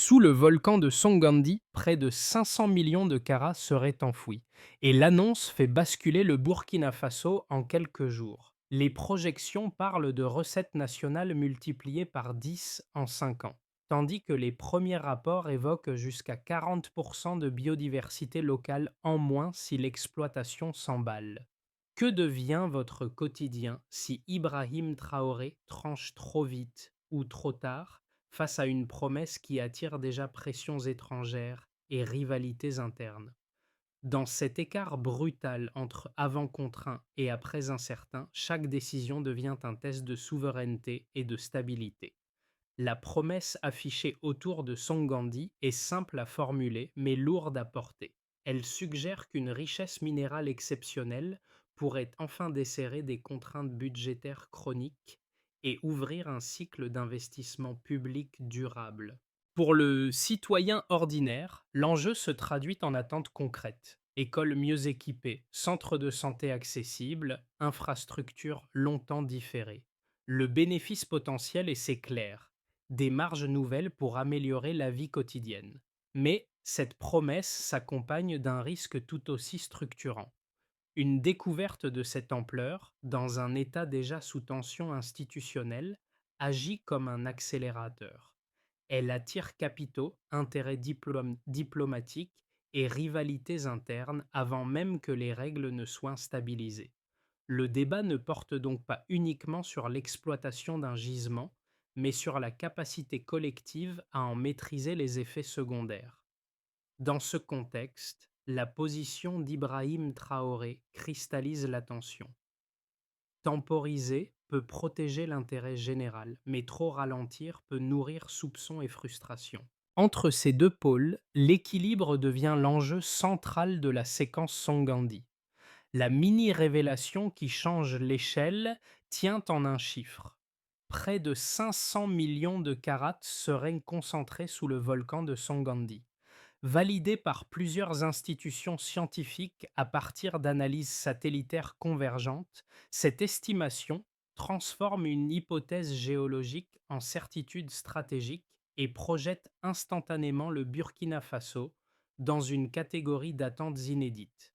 Sous le volcan de Songandi, près de 500 millions de carats seraient enfouis, et l'annonce fait basculer le Burkina Faso en quelques jours. Les projections parlent de recettes nationales multipliées par 10 en 5 ans, tandis que les premiers rapports évoquent jusqu'à 40% de biodiversité locale en moins si l'exploitation s'emballe. Que devient votre quotidien si Ibrahim Traoré tranche trop vite ou trop tard face à une promesse qui attire déjà pressions étrangères et rivalités internes? Dans cet écart brutal entre avant contraint et après incertain, chaque décision devient un test de souveraineté et de stabilité. La promesse affichée autour de Songandi est simple à formuler mais lourde à porter. Elle suggère qu'une richesse minérale exceptionnelle pourrait enfin desserrer des contraintes budgétaires chroniques et ouvrir un cycle d'investissement public durable. Pour le citoyen ordinaire, l'enjeu se traduit en attentes concrètes. Écoles mieux équipées, centres de santé accessibles, infrastructures longtemps différées. Le bénéfice potentiel est c'est clair, des marges nouvelles pour améliorer la vie quotidienne. Mais cette promesse s'accompagne d'un risque tout aussi structurant. Une découverte de cette ampleur, dans un État déjà sous tension institutionnelle, agit comme un accélérateur. Elle attire capitaux, intérêts diplomatiques et rivalités internes avant même que les règles ne soient stabilisées. Le débat ne porte donc pas uniquement sur l'exploitation d'un gisement, mais sur la capacité collective à en maîtriser les effets secondaires. Dans ce contexte, la position d'Ibrahim Traoré cristallise l'attention. Temporiser peut protéger l'intérêt général, mais trop ralentir peut nourrir soupçons et frustration. Entre ces deux pôles, l'équilibre devient l'enjeu central de la séquence Songandi. La mini-révélation qui change l'échelle tient en un chiffre. Près de 500 millions de carats seraient concentrés sous le volcan de Songandi. Validé par plusieurs institutions scientifiques à partir d'analyses satellitaires convergentes, cette estimation transforme une hypothèse géologique en certitude stratégique et projette instantanément le Burkina Faso dans une catégorie d'attentes inédites.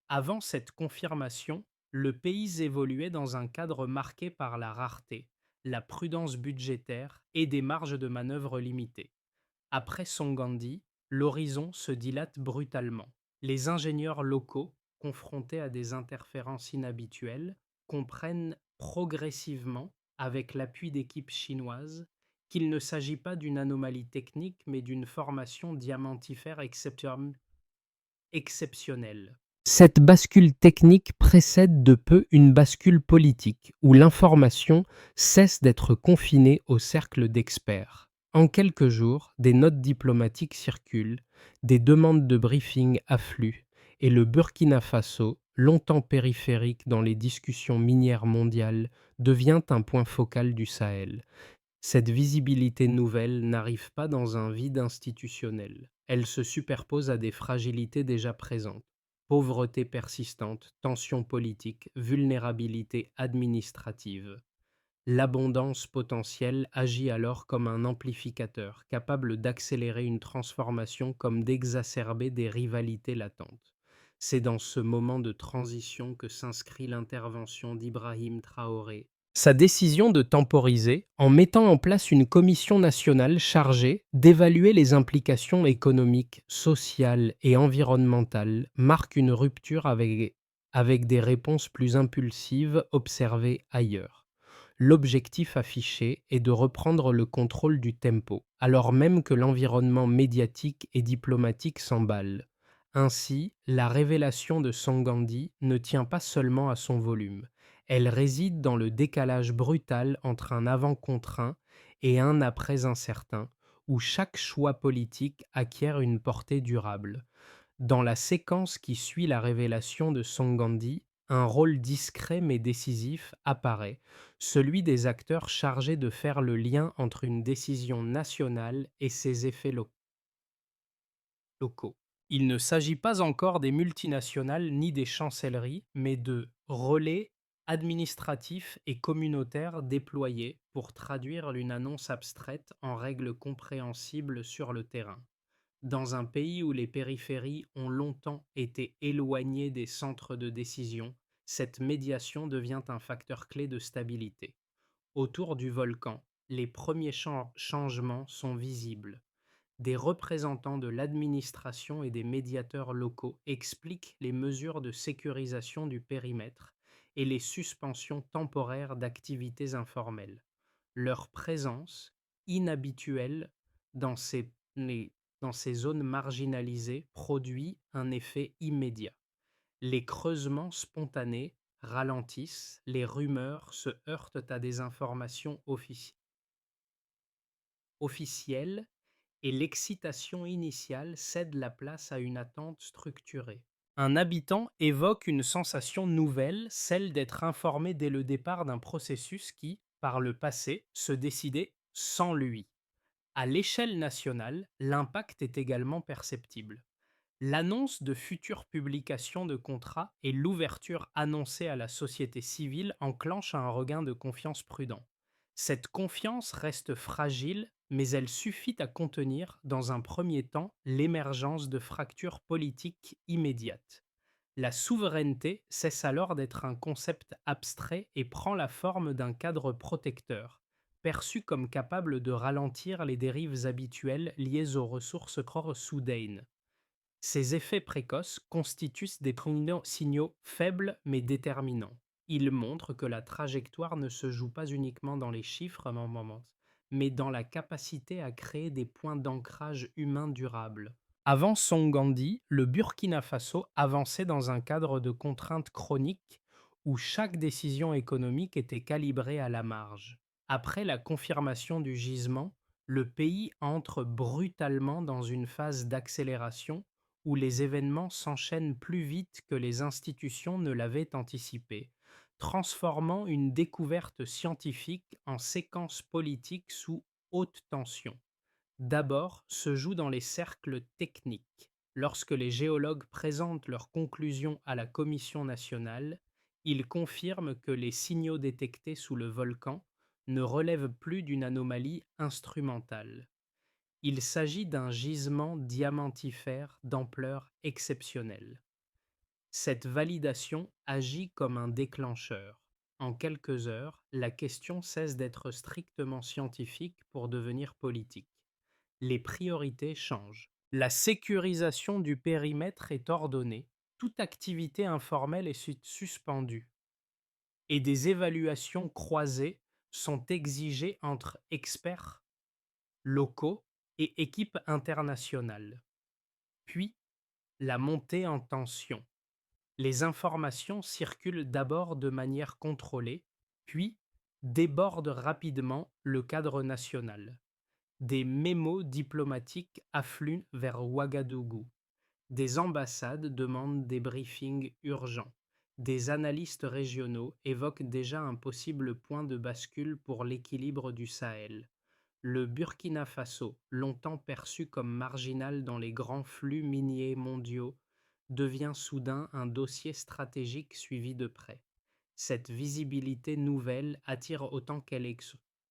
Avant cette confirmation, le pays évoluait dans un cadre marqué par la rareté, la prudence budgétaire et des marges de manœuvre limitées. Après Songandi, l'horizon se dilate brutalement. Les ingénieurs locaux, confrontés à des interférences inhabituelles, comprennent progressivement, avec l'appui d'équipes chinoises, qu'il ne s'agit pas d'une anomalie technique mais d'une formation diamantifère exceptionnelle. Cette bascule technique précède de peu une bascule politique, où l'information cesse d'être confinée au cercle d'experts. En quelques jours, des notes diplomatiques circulent, des demandes de briefing affluent, et le Burkina Faso, longtemps périphérique dans les discussions minières mondiales, devient un point focal du Sahel. Cette visibilité nouvelle n'arrive pas dans un vide institutionnel. Elle se superpose à des fragilités déjà présentes. Pauvreté persistante, tensions politiques, vulnérabilité administrative. L'abondance potentielle agit alors comme un amplificateur, capable d'accélérer une transformation comme d'exacerber des rivalités latentes. C'est dans ce moment de transition que s'inscrit l'intervention d'Ibrahim Traoré. Sa décision de temporiser, en mettant en place une commission nationale chargée d'évaluer les implications économiques, sociales et environnementales, marque une rupture avec des réponses plus impulsives observées ailleurs. L'objectif affiché est de reprendre le contrôle du tempo, alors même que l'environnement médiatique et diplomatique s'emballe. Ainsi, la révélation de Songandi ne tient pas seulement à son volume. Elle réside dans le décalage brutal entre un avant contraint et un après incertain, où chaque choix politique acquiert une portée durable. Dans la séquence qui suit la révélation de Songandi, un rôle discret mais décisif apparaît, celui des acteurs chargés de faire le lien entre une décision nationale et ses effets locaux. Il ne s'agit pas encore des multinationales ni des chancelleries, mais de relais administratifs et communautaires déployés pour traduire une annonce abstraite en règles compréhensibles sur le terrain. Dans un pays où les périphéries ont longtemps été éloignées des centres de décision, cette médiation devient un facteur clé de stabilité. Autour du volcan, les premiers changements sont visibles. Des représentants de l'administration et des médiateurs locaux expliquent les mesures de sécurisation du périmètre et les suspensions temporaires d'activités informelles. Leur présence, inhabituelle dans dans ces zones marginalisées, produit un effet immédiat. Les creusements spontanés ralentissent, les rumeurs se heurtent à des informations officielles et l'excitation initiale cède la place à une attente structurée. Un habitant évoque une sensation nouvelle, celle d'être informé dès le départ d'un processus qui, par le passé, se décidait sans lui. À l'échelle nationale, l'impact est également perceptible. L'annonce de futures publications de contrats et l'ouverture annoncée à la société civile enclenchent un regain de confiance prudent. Cette confiance reste fragile, mais elle suffit à contenir, dans un premier temps, l'émergence de fractures politiques immédiates. La souveraineté cesse alors d'être un concept abstrait et prend la forme d'un cadre protecteur, perçu comme capable de ralentir les dérives habituelles liées aux ressources soudaines. Ces effets précoces constituent des signaux faibles mais déterminants. Ils montrent que la trajectoire ne se joue pas uniquement dans les chiffres, mais dans la capacité à créer des points d'ancrage humain durables. Avant Songandi, le Burkina Faso avançait dans un cadre de contraintes chroniques où chaque décision économique était calibrée à la marge. Après la confirmation du gisement, le pays entre brutalement dans une phase d'accélération où les événements s'enchaînent plus vite que les institutions ne l'avaient anticipé, transformant une découverte scientifique en séquence politique sous haute tension. D'abord se joue dans les cercles techniques. Lorsque les géologues présentent leurs conclusions à la Commission nationale, ils confirment que les signaux détectés sous le volcan ne relèvent plus d'une anomalie instrumentale. Il s'agit d'un gisement diamantifère d'ampleur exceptionnelle. Cette validation agit comme un déclencheur. En quelques heures, la question cesse d'être strictement scientifique pour devenir politique. Les priorités changent. La sécurisation du périmètre est ordonnée, toute activité informelle est suspendue, et des évaluations croisées sont exigées entre experts locaux et équipes internationales. Puis, la montée en tension. Les informations circulent d'abord de manière contrôlée, puis débordent rapidement le cadre national. Des mémos diplomatiques affluent vers Ouagadougou. Des ambassades demandent des briefings urgents. Des analystes régionaux évoquent déjà un possible point de bascule pour l'équilibre du Sahel. Le Burkina Faso, longtemps perçu comme marginal dans les grands flux miniers mondiaux, devient soudain un dossier stratégique suivi de près. Cette visibilité nouvelle attire autant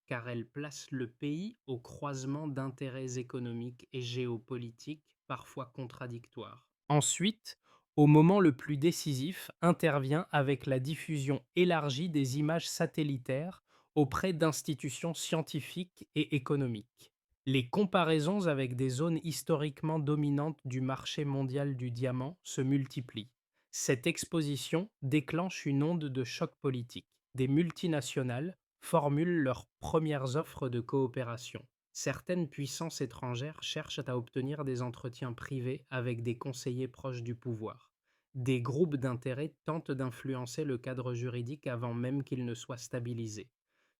car elle place le pays au croisement d'intérêts économiques et géopolitiques parfois contradictoires. Ensuite, au moment le plus décisif, intervient avec la diffusion élargie des images satellitaires auprès d'institutions scientifiques et économiques. Les comparaisons avec des zones historiquement dominantes du marché mondial du diamant se multiplient. Cette exposition déclenche une onde de choc politique. Des multinationales formulent leurs premières offres de coopération. Certaines puissances étrangères cherchent à obtenir des entretiens privés avec des conseillers proches du pouvoir. Des groupes d'intérêt tentent d'influencer le cadre juridique avant même qu'il ne soit stabilisé.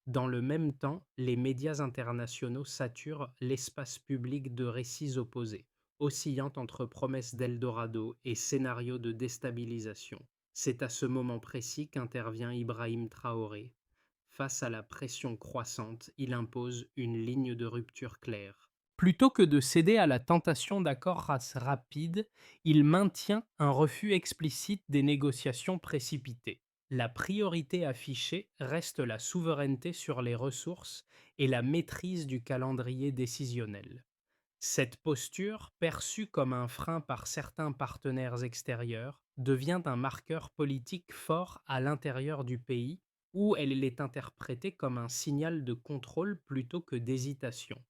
Dans le même temps, les médias internationaux saturent l'espace public de récits opposés, oscillant entre promesses d'Eldorado et scénarios de déstabilisation. C'est à ce moment précis qu'intervient Ibrahim Traoré. Face à la pression croissante, il impose une ligne de rupture claire. Plutôt que de céder à la tentation d'accords rapides, il maintient un refus explicite des négociations précipitées. La priorité affichée reste la souveraineté sur les ressources et la maîtrise du calendrier décisionnel. Cette posture, perçue comme un frein par certains partenaires extérieurs, devient un marqueur politique fort à l'intérieur du pays, où elle est interprétée comme un signal de contrôle plutôt que d'hésitation.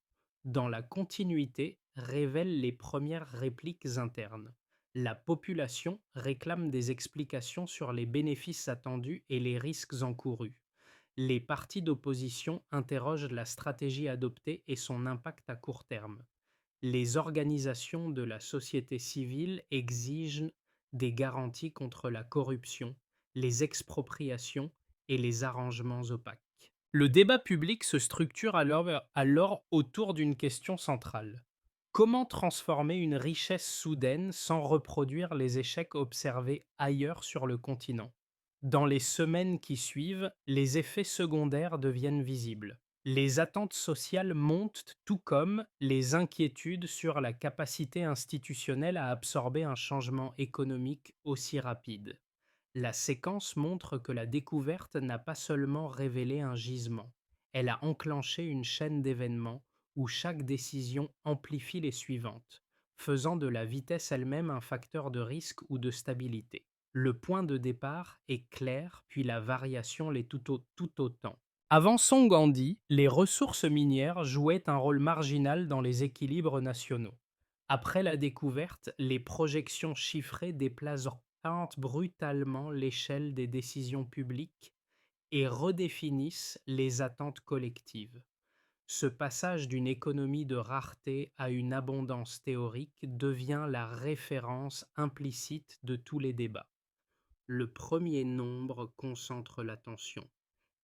Dans la continuité, révèlent les premières répliques internes. La population réclame des explications sur les bénéfices attendus et les risques encourus. Les partis d'opposition interrogent la stratégie adoptée et son impact à court terme. Les organisations de la société civile exigent des garanties contre la corruption, les expropriations et les arrangements opaques. Le débat public se structure alors autour d'une question centrale. Comment transformer une richesse soudaine sans reproduire les échecs observés ailleurs sur le continent? Dans les semaines qui suivent, les effets secondaires deviennent visibles. Les attentes sociales montent tout comme les inquiétudes sur la capacité institutionnelle à absorber un changement économique aussi rapide. La séquence montre que la découverte n'a pas seulement révélé un gisement, elle a enclenché une chaîne d'événements où chaque décision amplifie les suivantes, faisant de la vitesse elle-même un facteur de risque ou de stabilité. Le point de départ est clair, puis la variation l'est tout autant. Avant Song Gandhi, les ressources minières jouaient un rôle marginal dans les équilibres nationaux. Après la découverte, les projections chiffrées déplacent brutalement l'échelle des décisions publiques et redéfinissent les attentes collectives. Ce passage d'une économie de rareté à une abondance théorique devient la référence implicite de tous les débats. Le premier nombre concentre l'attention.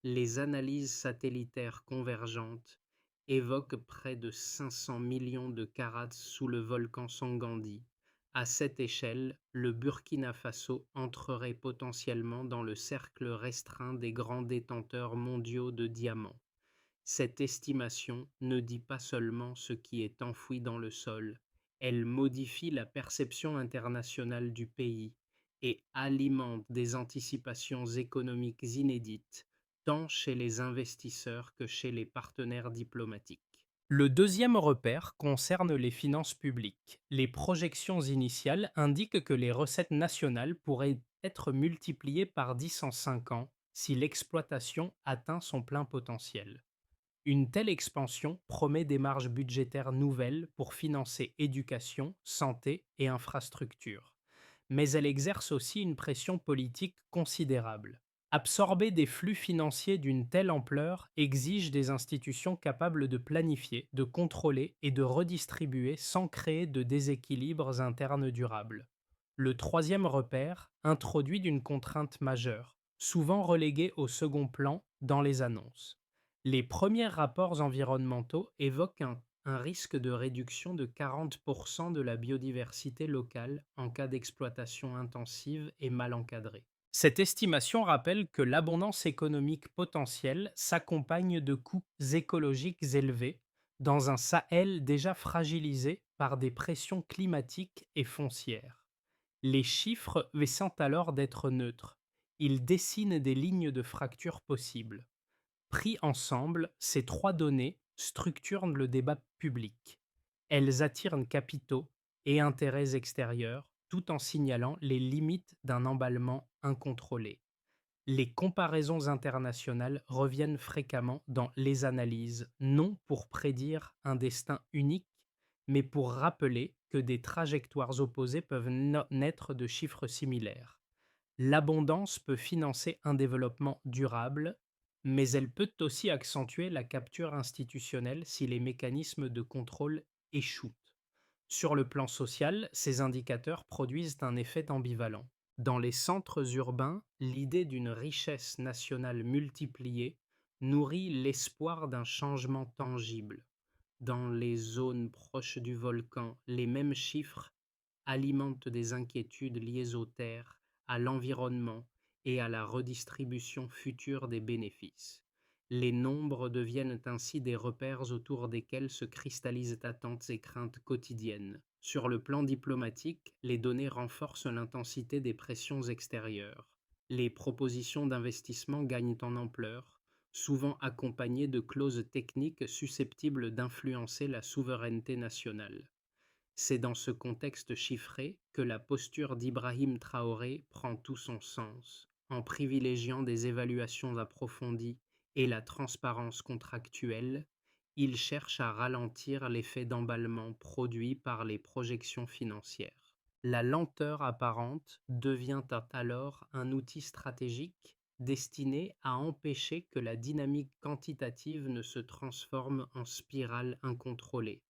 Les analyses satellitaires convergentes évoquent près de 500 millions de carats sous le volcan Sangandi. À cette échelle, le Burkina Faso entrerait potentiellement dans le cercle restreint des grands détenteurs mondiaux de diamants. Cette estimation ne dit pas seulement ce qui est enfoui dans le sol, elle modifie la perception internationale du pays et alimente des anticipations économiques inédites, tant chez les investisseurs que chez les partenaires diplomatiques. Le deuxième repère concerne les finances publiques. Les projections initiales indiquent que les recettes nationales pourraient être multipliées par 10 en 5 ans si l'exploitation atteint son plein potentiel. Une telle expansion promet des marges budgétaires nouvelles pour financer éducation, santé et infrastructures. Mais elle exerce aussi une pression politique considérable. Absorber des flux financiers d'une telle ampleur exige des institutions capables de planifier, de contrôler et de redistribuer sans créer de déséquilibres internes durables. Le troisième repère introduit d'une contrainte majeure, souvent reléguée au second plan dans les annonces. Les premiers rapports environnementaux évoquent un risque de réduction de 40% de la biodiversité locale en cas d'exploitation intensive et mal encadrée. Cette estimation rappelle que l'abondance économique potentielle s'accompagne de coûts écologiques élevés dans un Sahel déjà fragilisé par des pressions climatiques et foncières. Les chiffres essaient alors d'être neutres. Ils dessinent des lignes de fracture possibles. Pris ensemble, ces trois données structurent le débat public. Elles attirent capitaux et intérêts extérieurs tout en signalant les limites d'un emballement incontrôlé. Les comparaisons internationales reviennent fréquemment dans les analyses, non pour prédire un destin unique, mais pour rappeler que des trajectoires opposées peuvent naître de chiffres similaires. L'abondance peut financer un développement durable, mais elle peut aussi accentuer la capture institutionnelle si les mécanismes de contrôle échouent. Sur le plan social, ces indicateurs produisent un effet ambivalent. Dans les centres urbains, l'idée d'une richesse nationale multipliée nourrit l'espoir d'un changement tangible. Dans les zones proches du volcan, les mêmes chiffres alimentent des inquiétudes liées aux terres, à l'environnement et à la redistribution future des bénéfices. Les nombres deviennent ainsi des repères autour desquels se cristallisent attentes et craintes quotidiennes. Sur le plan diplomatique, les données renforcent l'intensité des pressions extérieures. Les propositions d'investissement gagnent en ampleur, souvent accompagnées de clauses techniques susceptibles d'influencer la souveraineté nationale. C'est dans ce contexte chiffré que la posture d'Ibrahim Traoré prend tout son sens, en privilégiant des évaluations approfondies et la transparence contractuelle. Il cherche à ralentir l'effet d'emballement produit par les projections financières. La lenteur apparente devient alors un outil stratégique destiné à empêcher que la dynamique quantitative ne se transforme en spirale incontrôlée.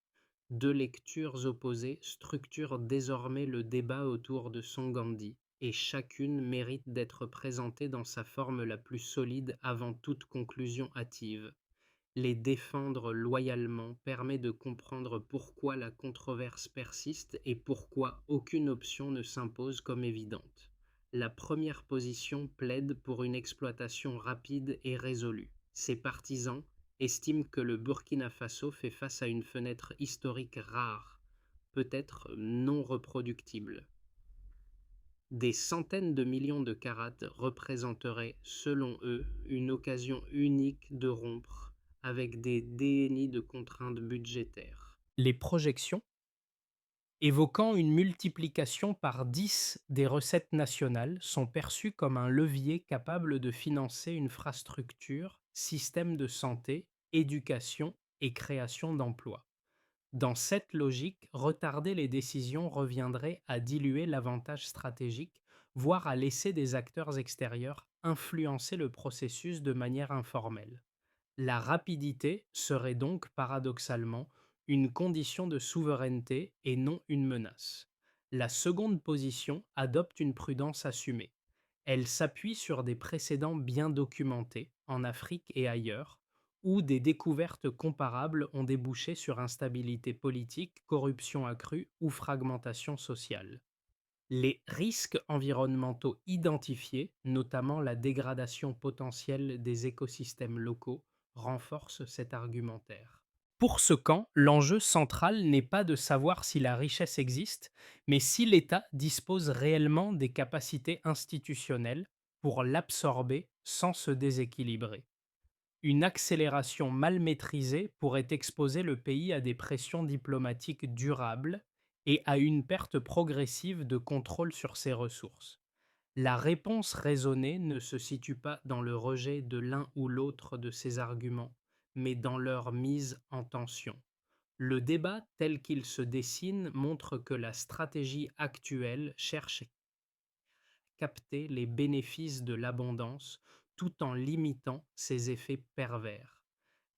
Deux lectures opposées structurent désormais le débat autour de Songandi, et chacune mérite d'être présentée dans sa forme la plus solide avant toute conclusion hâtive. Les défendre loyalement permet de comprendre pourquoi la controverse persiste et pourquoi aucune option ne s'impose comme évidente. La première position plaide pour une exploitation rapide et résolue. Ses partisans estiment que le Burkina Faso fait face à une fenêtre historique rare, peut-être non reproductible. Des centaines de millions de carats représenteraient, selon eux, une occasion unique de rompre avec des décennies de contraintes budgétaires. Les projections, évoquant une multiplication par 10 des recettes nationales, sont perçues comme un levier capable de financer une infrastructure, système de santé, éducation et création d'emplois. Dans cette logique, retarder les décisions reviendrait à diluer l'avantage stratégique, voire à laisser des acteurs extérieurs influencer le processus de manière informelle. La rapidité serait donc paradoxalement une condition de souveraineté et non une menace. La seconde position adopte une prudence assumée. Elle s'appuie sur des précédents bien documentés, en Afrique et ailleurs, où des découvertes comparables ont débouché sur instabilité politique, corruption accrue ou fragmentation sociale. Les risques environnementaux identifiés, notamment la dégradation potentielle des écosystèmes locaux, renforcent cet argumentaire. Pour ce camp, l'enjeu central n'est pas de savoir si la richesse existe, mais si l'État dispose réellement des capacités institutionnelles pour l'absorber sans se déséquilibrer. Une accélération mal maîtrisée pourrait exposer le pays à des pressions diplomatiques durables et à une perte progressive de contrôle sur ses ressources. La réponse raisonnée ne se situe pas dans le rejet de l'un ou l'autre de ces arguments, mais dans leur mise en tension. Le débat tel qu'il se dessine montre que la stratégie actuelle cherche capter les bénéfices de l'abondance tout en limitant ses effets pervers.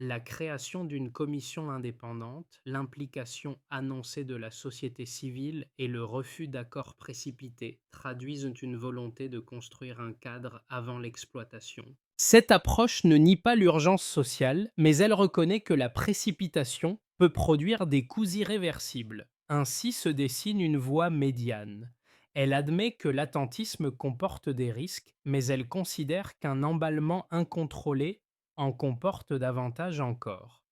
La création d'une commission indépendante, l'implication annoncée de la société civile et le refus d'accords précipités traduisent une volonté de construire un cadre avant l'exploitation. Cette approche ne nie pas l'urgence sociale, mais elle reconnaît que la précipitation peut produire des coûts irréversibles. Ainsi se dessine une voie médiane. Elle admet que l'attentisme comporte des risques, mais elle considère qu'un emballement incontrôlé en comporte davantage encore.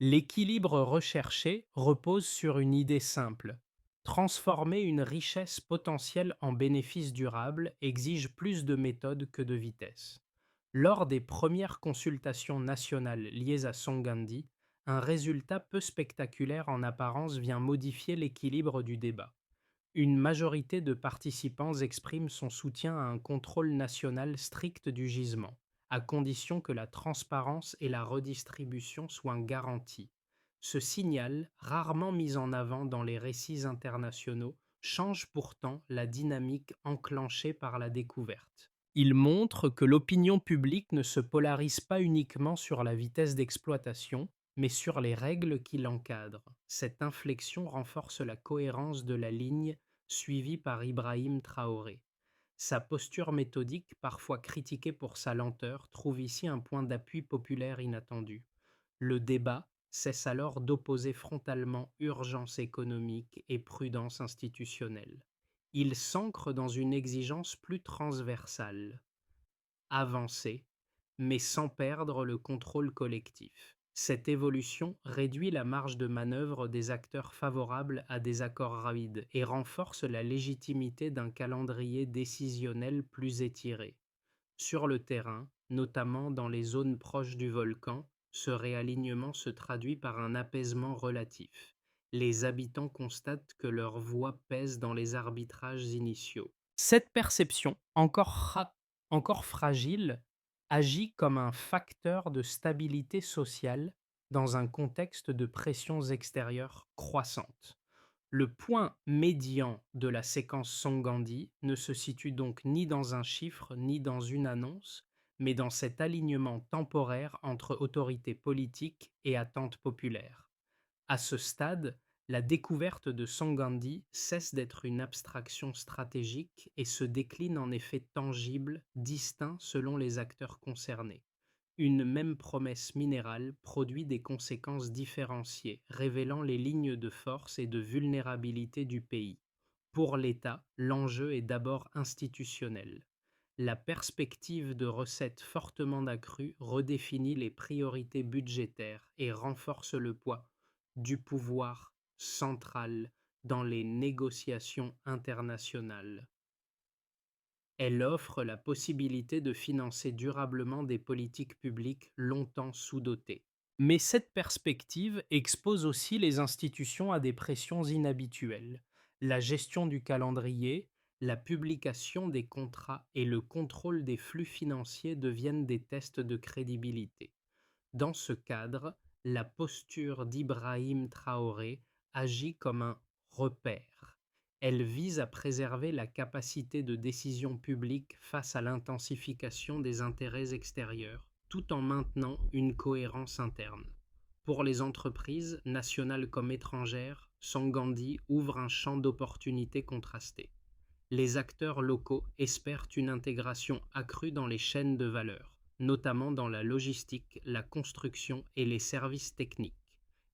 L'équilibre recherché repose sur une idée simple. Transformer une richesse potentielle en bénéfice durable exige plus de méthode que de vitesse. Lors des premières consultations nationales liées à Songandi, un résultat peu spectaculaire en apparence vient modifier l'équilibre du débat. Une majorité de participants exprime son soutien à un contrôle national strict du gisement, à condition que la transparence et la redistribution soient garanties. Ce signal, rarement mis en avant dans les récits internationaux, change pourtant la dynamique enclenchée par la découverte. Il montre que l'opinion publique ne se polarise pas uniquement sur la vitesse d'exploitation, mais sur les règles qui l'encadrent. Cette inflexion renforce la cohérence de la ligne suivi par Ibrahim Traoré. Sa posture méthodique, parfois critiquée pour sa lenteur, trouve ici un point d'appui populaire inattendu. Le débat cesse alors d'opposer frontalement urgence économique et prudence institutionnelle. Il s'ancre dans une exigence plus transversale, avancer, mais sans perdre le contrôle collectif. Cette évolution réduit la marge de manœuvre des acteurs favorables à des accords rapides et renforce la légitimité d'un calendrier décisionnel plus étiré. Sur le terrain, notamment dans les zones proches du volcan, ce réalignement se traduit par un apaisement relatif. Les habitants constatent que leur voix pèse dans les arbitrages initiaux. Cette perception, encore fragile, agit comme un facteur de stabilité sociale dans un contexte de pressions extérieures croissantes. Le point médian de la séquence Songandi ne se situe donc ni dans un chiffre ni dans une annonce, mais dans cet alignement temporaire entre autorité politique et attente populaire. À ce stade, la découverte de Songandi cesse d'être une abstraction stratégique et se décline en effets tangibles, distincts selon les acteurs concernés. Une même promesse minérale produit des conséquences différenciées, révélant les lignes de force et de vulnérabilité du pays. Pour l'État, l'enjeu est d'abord institutionnel. La perspective de recettes fortement accrues redéfinit les priorités budgétaires et renforce le poids du pouvoir central dans les négociations internationales. Elle offre la possibilité de financer durablement des politiques publiques longtemps sous-dotées. Mais cette perspective expose aussi les institutions à des pressions inhabituelles. La gestion du calendrier, la publication des contrats et le contrôle des flux financiers deviennent des tests de crédibilité. Dans ce cadre, la posture d'Ibrahim Traoré agit comme un repère. Elle vise à préserver la capacité de décision publique face à l'intensification des intérêts extérieurs, tout en maintenant une cohérence interne. Pour les entreprises, nationales comme étrangères, Sangandi ouvre un champ d'opportunités contrasté. Les acteurs locaux espèrent une intégration accrue dans les chaînes de valeur, notamment dans la logistique, la construction et les services techniques.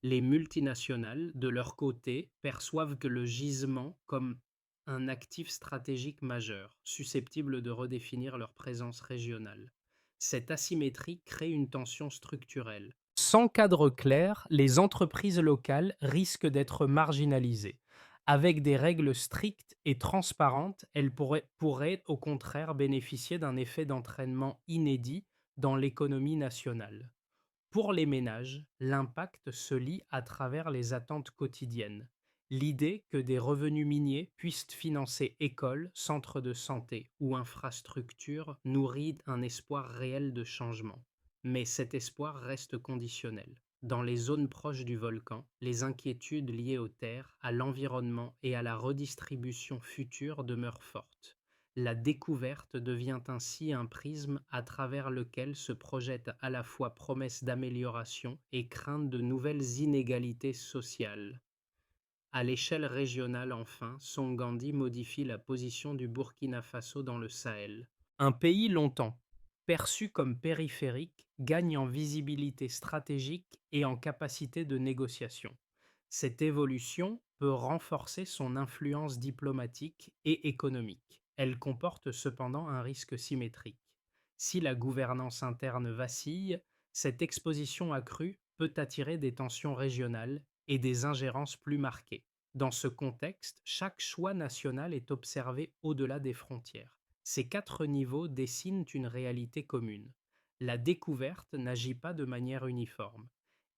Les multinationales, de leur côté, perçoivent que le gisement comme un actif stratégique majeur, susceptible de redéfinir leur présence régionale. Cette asymétrie crée une tension structurelle. Sans cadre clair, les entreprises locales risquent d'être marginalisées. Avec des règles strictes et transparentes, elles pourraient au contraire bénéficier d'un effet d'entraînement inédit dans l'économie nationale. Pour les ménages, l'impact se lie à travers les attentes quotidiennes. L'idée que des revenus miniers puissent financer écoles, centres de santé ou infrastructures nourrit un espoir réel de changement. Mais cet espoir reste conditionnel. Dans les zones proches du volcan, les inquiétudes liées aux terres, à l'environnement et à la redistribution future demeurent fortes. La découverte devient ainsi un prisme à travers lequel se projettent à la fois promesses d'amélioration et crainte de nouvelles inégalités sociales. À l'échelle régionale enfin, Songandi modifie la position du Burkina Faso dans le Sahel. Un pays longtemps perçu comme périphérique gagne en visibilité stratégique et en capacité de négociation. Cette évolution peut renforcer son influence diplomatique et économique. Elle comporte cependant un risque symétrique. Si la gouvernance interne vacille, cette exposition accrue peut attirer des tensions régionales et des ingérences plus marquées. Dans ce contexte, chaque choix national est observé au-delà des frontières. Ces quatre niveaux dessinent une réalité commune. La découverte n'agit pas de manière uniforme.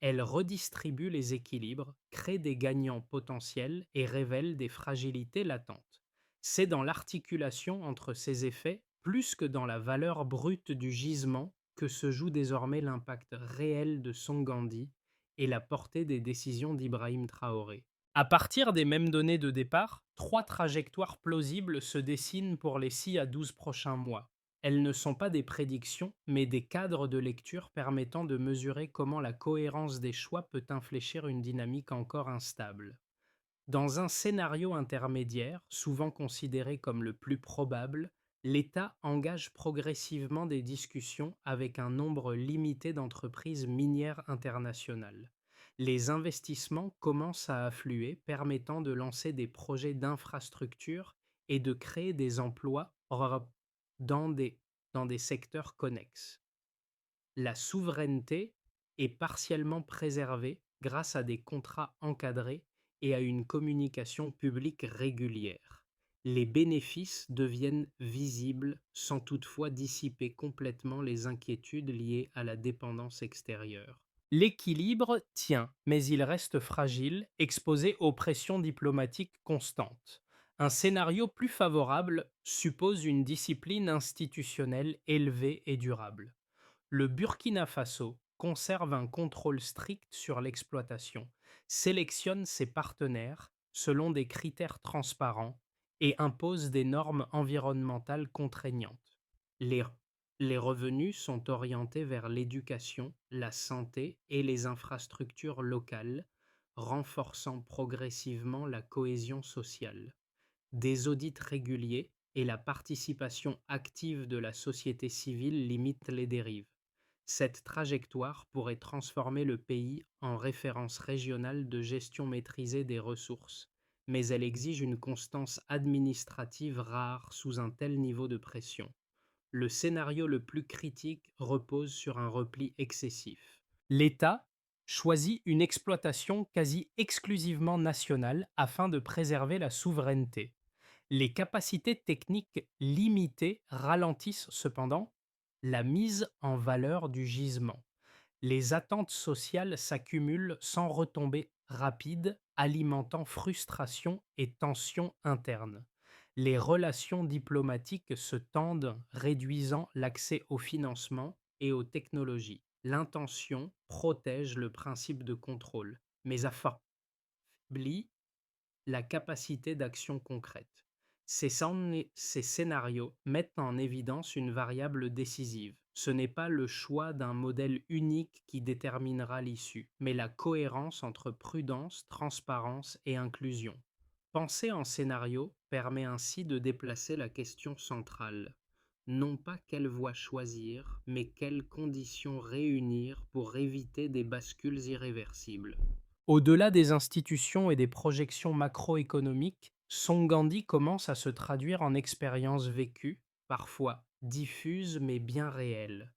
Elle redistribue les équilibres, crée des gagnants potentiels et révèle des fragilités latentes. C'est dans l'articulation entre ces effets, plus que dans la valeur brute du gisement, que se joue désormais l'impact réel de Songandi et la portée des décisions d'Ibrahim Traoré. À partir des mêmes données de départ, trois trajectoires plausibles se dessinent pour les 6 à 12 prochains mois. Elles ne sont pas des prédictions, mais des cadres de lecture permettant de mesurer comment la cohérence des choix peut infléchir une dynamique encore instable. Dans un scénario intermédiaire, souvent considéré comme le plus probable, l'État engage progressivement des discussions avec un nombre limité d'entreprises minières internationales. Les investissements commencent à affluer, permettant de lancer des projets d'infrastructure et de créer des emplois dans des, dans des secteurs connexes. La souveraineté est partiellement préservé grâce à des contrats encadrés et à une communication publique régulière. Les bénéfices deviennent visibles sans toutefois dissiper complètement les inquiétudes liées à la dépendance extérieure. L'équilibre tient, mais il reste fragile, exposé aux pressions diplomatiques constantes. Un scénario plus favorable suppose une discipline institutionnelle élevée et durable. Le Burkina Faso conserve un contrôle strict sur l'exploitation, sélectionne ses partenaires selon des critères transparents et impose des normes environnementales contraignantes. Les, les revenus sont orientés vers l'éducation, la santé et les infrastructures locales, renforçant progressivement la cohésion sociale. Des audits réguliers et la participation active de la société civile limitent les dérives. Cette trajectoire pourrait transformer le pays en référence régionale de gestion maîtrisée des ressources, mais elle exige une constance administrative rare sous un tel niveau de pression. Le scénario le plus critique repose sur un repli excessif. L'État choisit une exploitation quasi exclusivement nationale afin de préserver la souveraineté. Les capacités techniques limitées ralentissent cependant la mise en valeur du gisement. Les attentes sociales s'accumulent sans retombées rapides, alimentant frustration et tensions internes. Les relations diplomatiques se tendent, réduisant l'accès au financement et aux technologies. L'intention protège le principe de contrôle, mais affaiblit la capacité d'action concrète. Ces scénarios mettent en évidence une variable décisive. Ce n'est pas le choix d'un modèle unique qui déterminera l'issue, mais la cohérence entre prudence, transparence et inclusion. Penser en scénario permet ainsi de déplacer la question centrale. Non pas quelle voie choisir, mais quelles conditions réunir pour éviter des bascules irréversibles. Au-delà des institutions et des projections macroéconomiques, Songandi commence à se traduire en expériences vécues, parfois diffuses mais bien réelles.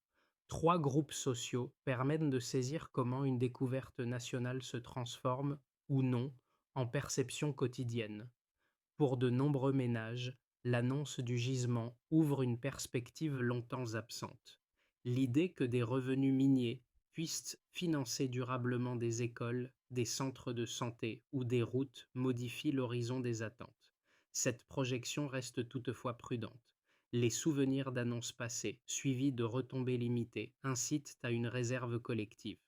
Trois groupes sociaux permettent de saisir comment une découverte nationale se transforme, ou non, en perception quotidienne. Pour de nombreux ménages, l'annonce du gisement ouvre une perspective longtemps absente. L'idée que des revenus miniers puissent financer durablement des écoles, des centres de santé ou des routes modifie l'horizon des attentes. Cette projection reste toutefois prudente. Les souvenirs d'annonces passées, suivis de retombées limitées, incitent à une réserve collective.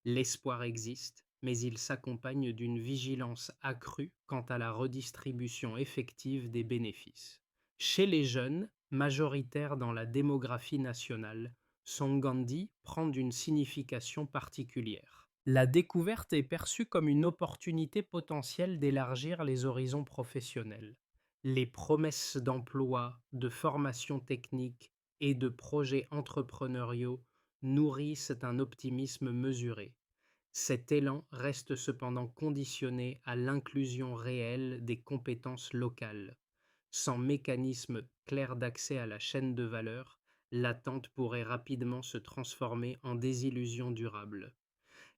L'espoir existe, mais il s'accompagne d'une vigilance accrue quant à la redistribution effective des bénéfices. Chez les jeunes, majoritaires dans la démographie nationale, Songandi prend d'une signification particulière. La découverte est perçue comme une opportunité potentielle d'élargir les horizons professionnels. Les promesses d'emploi, de formation technique et de projets entrepreneuriaux nourrissent un optimisme mesuré. Cet élan reste cependant conditionné à l'inclusion réelle des compétences locales. Sans mécanisme clair d'accès à la chaîne de valeur, l'attente pourrait rapidement se transformer en désillusion durable.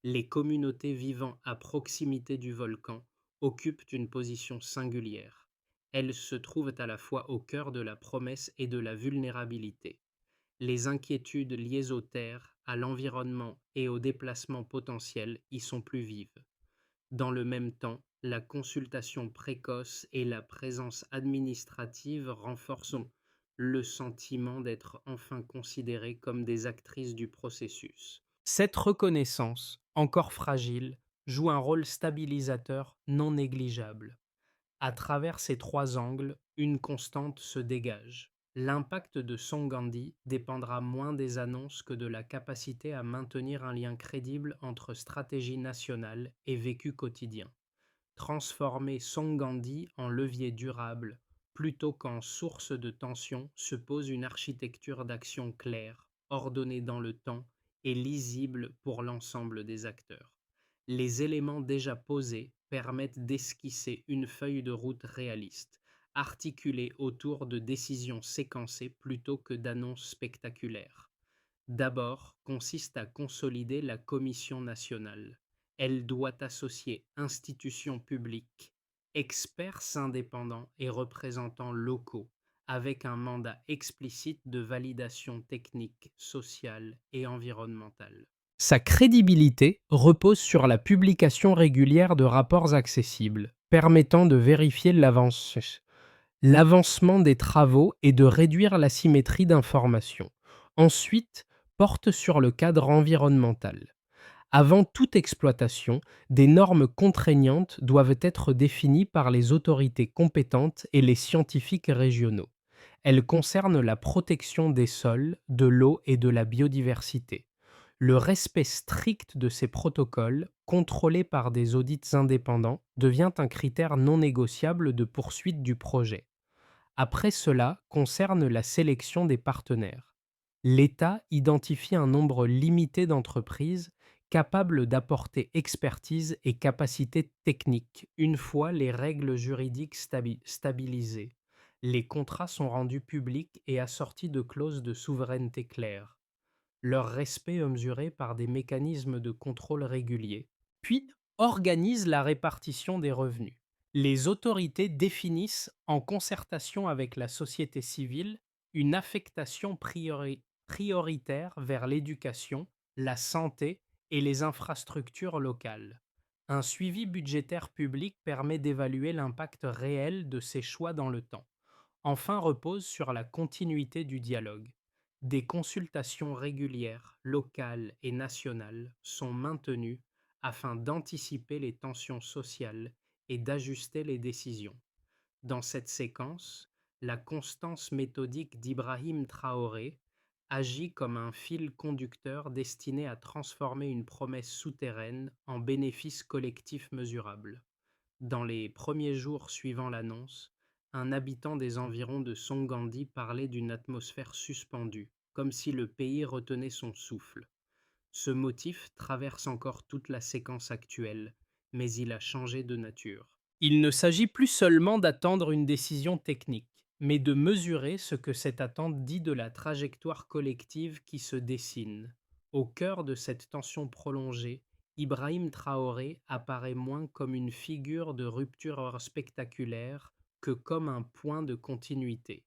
Les communautés vivant à proximité du volcan occupent une position singulière. Elles se trouvent à la fois au cœur de la promesse et de la vulnérabilité. Les inquiétudes liées aux terres, à l'environnement et aux déplacements potentiels y sont plus vives. Dans le même temps, la consultation précoce et la présence administrative renforcent le sentiment d'être enfin considérées comme des actrices du processus. Cette reconnaissance, encore fragile, joue un rôle stabilisateur non négligeable. À travers ces trois angles, une constante se dégage. L'impact de Songandi dépendra moins des annonces que de la capacité à maintenir un lien crédible entre stratégie nationale et vécu quotidien. Transformer Songandi en levier durable plutôt qu'en source de tension suppose une architecture d'action claire, ordonnée dans le temps et lisible pour l'ensemble des acteurs. Les éléments déjà posés permettent d'esquisser une feuille de route réaliste, articulée autour de décisions séquencées plutôt que d'annonces spectaculaires. D'abord, consiste à consolider la Commission nationale. Elle doit associer institutions publiques, experts indépendants et représentants locaux, avec un mandat explicite de validation technique, sociale et environnementale. Sa crédibilité repose sur la publication régulière de rapports accessibles, permettant de vérifier l'avancement des travaux et de réduire l'asymétrie d'information. Ensuite, porte sur le cadre environnemental. Avant toute exploitation, des normes contraignantes doivent être définies par les autorités compétentes et les scientifiques régionaux. Elles concernent la protection des sols, de l'eau et de la biodiversité. Le respect strict de ces protocoles, contrôlé par des audits indépendants, devient un critère non négociable de poursuite du projet. Après cela concerne la sélection des partenaires. L'État identifie un nombre limité d'entreprises capables d'apporter expertise et capacité technique une fois les règles juridiques stabilisées. Les contrats sont rendus publics et assortis de clauses de souveraineté claires. Leur respect est mesuré par des mécanismes de contrôle réguliers, puis organise la répartition des revenus. Les autorités définissent, en concertation avec la société civile, une affectation prioritaire vers l'éducation, la santé et les infrastructures locales. Un suivi budgétaire public permet d'évaluer l'impact réel de ces choix dans le temps. Enfin repose sur la continuité du dialogue. Des consultations régulières, locales et nationales sont maintenues afin d'anticiper les tensions sociales et d'ajuster les décisions. Dans cette séquence, la constance méthodique d'Ibrahim Traoré agit comme un fil conducteur destiné à transformer une promesse souterraine en bénéfice collectif mesurable. Dans les premiers jours suivant l'annonce, un habitant des environs de Songandi parlait d'une atmosphère suspendue, comme si le pays retenait son souffle. Ce motif traverse encore toute la séquence actuelle, mais il a changé de nature. Il ne s'agit plus seulement d'attendre une décision technique, mais de mesurer ce que cette attente dit de la trajectoire collective qui se dessine. Au cœur de cette tension prolongée, Ibrahim Traoré apparaît moins comme une figure de rupture spectaculaire que comme un point de continuité.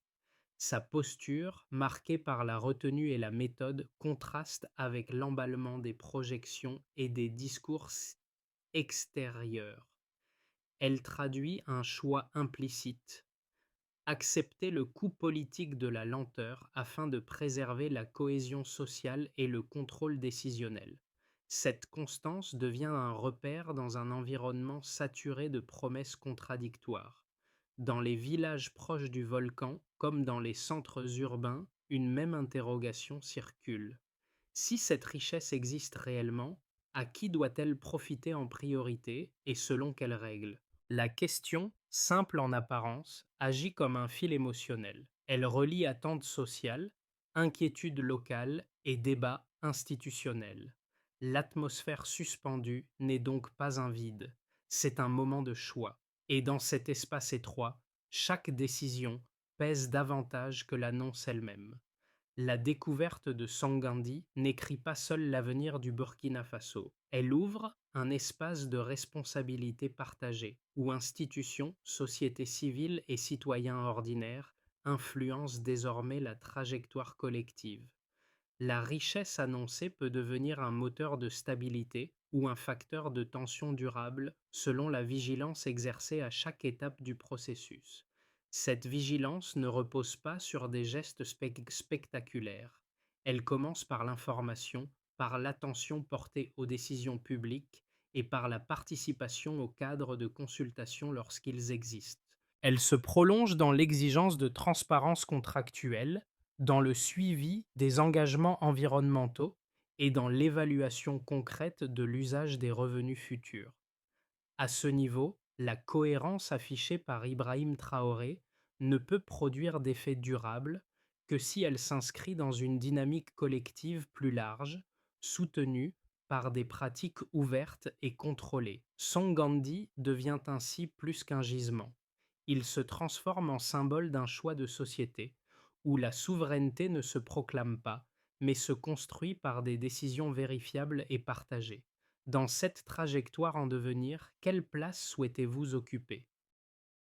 Sa posture, marquée par la retenue et la méthode, contraste avec l'emballement des projections et des discours extérieurs. Elle traduit un choix implicite: accepter le coût politique de la lenteur afin de préserver la cohésion sociale et le contrôle décisionnel. Cette constance devient un repère dans un environnement saturé de promesses contradictoires. Dans les villages proches du volcan, comme dans les centres urbains, une même interrogation circule. Si cette richesse existe réellement, à qui doit-elle profiter en priorité et selon quelles règles? La question, simple en apparence, agit comme un fil émotionnel. Elle relie attentes sociales, inquiétudes locales et débats institutionnels. L'atmosphère suspendue n'est donc pas un vide, c'est un moment de choix. Et dans cet espace étroit, chaque décision pèse davantage que l'annonce elle-même. La découverte de Sangandi n'écrit pas seule l'avenir du Burkina Faso. Elle ouvre un espace de responsabilité partagée, où institutions, sociétés civiles et citoyens ordinaires influencent désormais la trajectoire collective. La richesse annoncée peut devenir un moteur de stabilité ou un facteur de tension durable selon la vigilance exercée à chaque étape du processus. Cette vigilance ne repose pas sur des gestes spectaculaires. Elle commence par l'information, par l'attention portée aux décisions publiques et par la participation aux cadres de consultation lorsqu'ils existent. Elle se prolonge dans l'exigence de transparence contractuelle, dans le suivi des engagements environnementaux et dans l'évaluation concrète de l'usage des revenus futurs. À ce niveau, la cohérence affichée par Ibrahim Traoré ne peut produire d'effet durable que si elle s'inscrit dans une dynamique collective plus large, soutenue par des pratiques ouvertes et contrôlées. Songandi devient ainsi plus qu'un gisement. Il se transforme en symbole d'un choix de société où la souveraineté ne se proclame pas, mais se construit par des décisions vérifiables et partagées. Dans cette trajectoire en devenir, quelle place souhaitez-vous occuper?